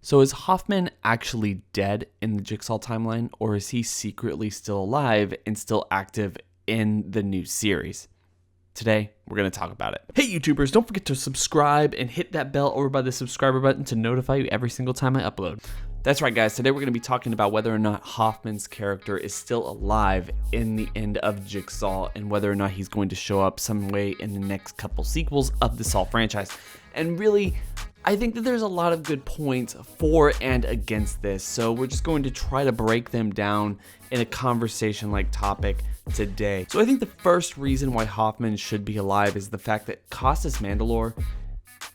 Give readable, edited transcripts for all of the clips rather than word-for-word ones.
So is Hoffman actually dead in the Jigsaw timeline, or is he secretly still alive and still active in the new series? Today, we're going to talk about it. Hey YouTubers, don't forget to subscribe and hit that bell over by the subscriber button to notify you every single time I upload. That's right guys, today we're going to be talking about whether or not Hoffman's character is still alive in the end of Jigsaw and whether or not he's going to show up some way in the next couple sequels of the Saw franchise. And really, I think that there's a lot of good points for and against this, so we're just going to try to break them down in a conversation-like topic today. So I think the first reason why Hoffman should be alive is the fact that Costas Mandylor,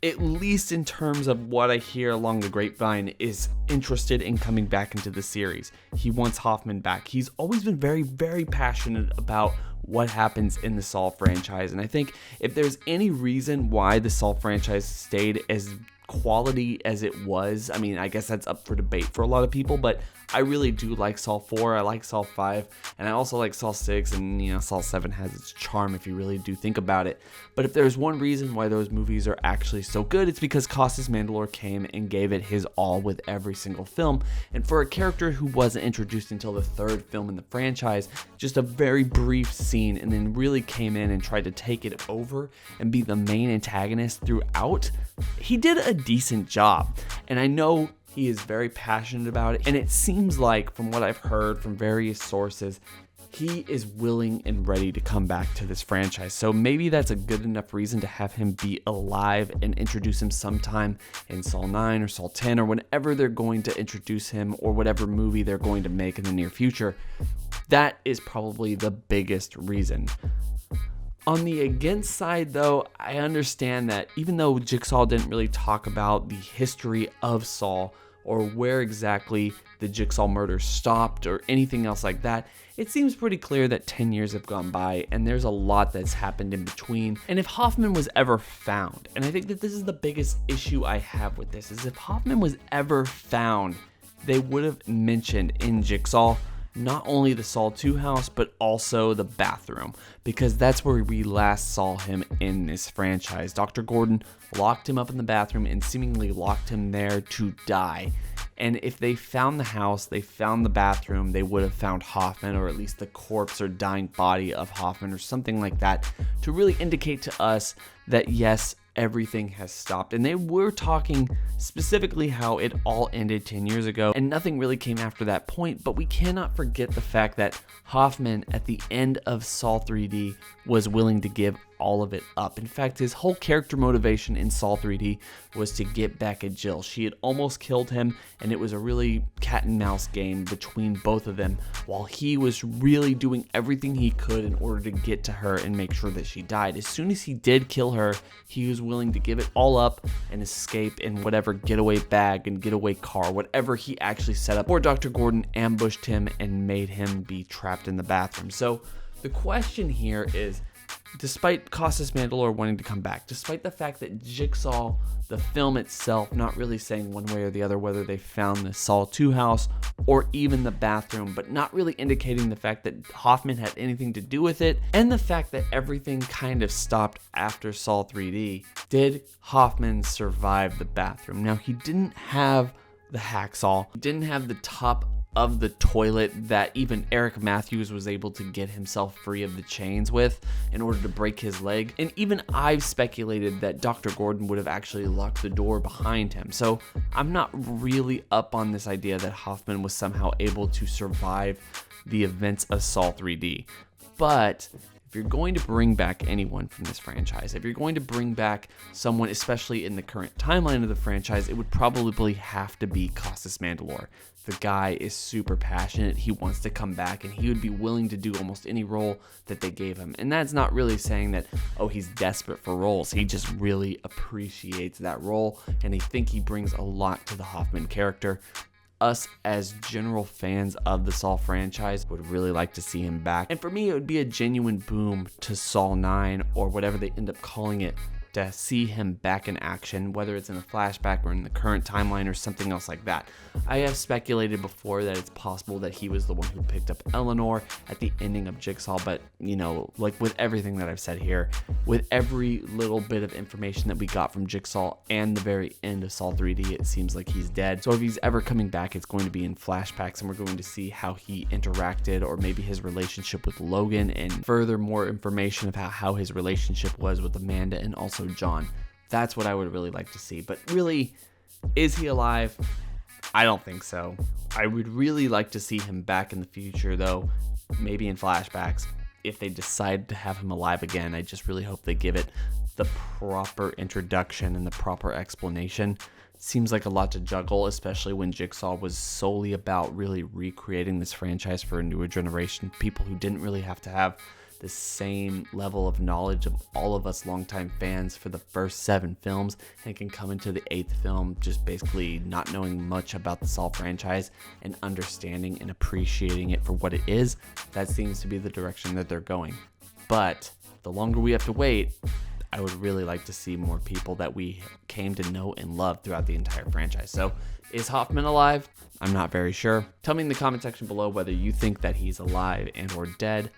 at least in terms of what I hear along the grapevine, is interested in coming back into the series. He wants Hoffman back. He's always been very, very passionate about what happens in the Saw franchise, and I think if there's any reason why the Saw franchise stayed as quality as it was, I mean, I guess that's up for debate for a lot of people, but I really do like Saw 4, I like Saw 5, and I also like Saw 6, and you know, Saw 7 has its charm if you really do think about it. But if there's one reason why those movies are actually so good, it's because Costas Mandylor came and gave it his all with every single film, and for a character who wasn't introduced until the third film in the franchise, just a very brief scene, and then really came in and tried to take it over and be the main antagonist throughout, he did a decent job. And I know he is very passionate about it, and it seems like, from what I've heard from various sources, he is willing and ready to come back to this franchise. So maybe that's a good enough reason to have him be alive and introduce him sometime in Saw 9 or Saw 10 or whenever they're going to introduce him, or whatever movie they're going to make in the near future. That is probably the biggest reason. On the against side though, I understand that even though Jigsaw didn't really talk about the history of Saw or where exactly the Jigsaw murder stopped or anything else like that, it seems pretty clear that 10 years have gone by and there's a lot that's happened in between. And if Hoffman was ever found, and I think that this is the biggest issue I have with this, is if Hoffman was ever found, they would have mentioned in Jigsaw not only the Saw 2 house, but also the bathroom, because that's where we last saw him in this franchise. Dr. Gordon locked him up in the bathroom and seemingly locked him there to die. And if they found the house, they found the bathroom, they would have found Hoffman, or at least the corpse or dying body of Hoffman or something like that, to really indicate to us that yes, everything has stopped. And they were talking specifically how it all ended 10 years ago and nothing really came after that point, but we cannot forget the fact that Hoffman at the end of Saw 3D was willing to give all of it up. In fact, his whole character motivation in Saw 3D was to get back at Jill. She had almost killed him, and it was a really cat and mouse game between both of them, while he was really doing everything he could in order to get to her and make sure that she died. As soon as he did kill her, he was willing to give it all up and escape in whatever getaway bag and getaway car, whatever he actually set up, or Dr. Gordon ambushed him and made him be trapped in the bathroom. So the question here is, despite Costas Mandylor wanting to come back, despite the fact that Jigsaw, the film itself, not really saying one way or the other whether they found the Saw 2 house or even the bathroom, but not really indicating the fact that Hoffman had anything to do with it, and the fact that everything kind of stopped after Saw 3D, did Hoffman survive the bathroom? Now, he didn't have the hacksaw, he didn't have the top of the toilet that even Eric Matthews was able to get himself free of the chains with in order to break his leg. And even I've speculated that Dr. Gordon would have actually locked the door behind him. So I'm not really up on this idea that Hoffman was somehow able to survive the events of Saw 3D. But if you're going to bring back anyone from this franchise, if you're going to bring back someone, especially in the current timeline of the franchise, it would probably have to be Costas Mandylor. The guy is super passionate, he wants to come back, and he would be willing to do almost any role that they gave him. And that's not really saying that, oh, he's desperate for roles. He just really appreciates that role, and I think he brings a lot to the Hoffman character. Us as general fans of the Saw franchise would really like to see him back. And for me, it would be a genuine boom to Saw 9, or whatever they end up calling it, to see him back in action, whether it's in a flashback or in the current timeline or something else like that. I have speculated before that it's possible that he was the one who picked up Eleanor at the ending of Jigsaw, but like with everything that I've said here, with every little bit of information that we got from Jigsaw and the very end of Saw 3D, it seems like he's dead. So if he's ever coming back, it's going to be in flashbacks, and we're going to see how he interacted, or maybe his relationship with Logan, and further more information about how his relationship was with Amanda and also John. That's what I would really like to see. But really, is he alive? I don't think so. I would really like to see him back in the future, though, maybe in flashbacks. If they decide to have him alive again, I just really hope they give it the proper introduction and the proper explanation. Seems like a lot to juggle, especially when Jigsaw was solely about really recreating this franchise for a newer generation, people who didn't really have to have the same level of knowledge of all of us longtime fans for the first 7 films, and can come into the 8th film just basically not knowing much about the Saw franchise and understanding and appreciating it for what it is. That seems to be the direction that they're going. But the longer we have to wait, I would really like to see more people that we came to know and love throughout the entire franchise. So, is Hoffman alive? I'm not very sure. Tell me in the comment section below whether you think that he's alive and or dead.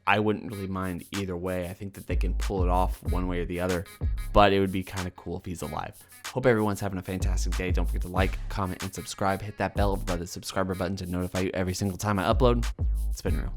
I wouldn't really mind either way. I think that they can pull it off one way or the other, but it would be kind of cool if he's alive. Hope everyone's having a fantastic day. Don't forget to like, comment, and subscribe. Hit that bell above the subscriber button to notify you every single time I upload. It's been real.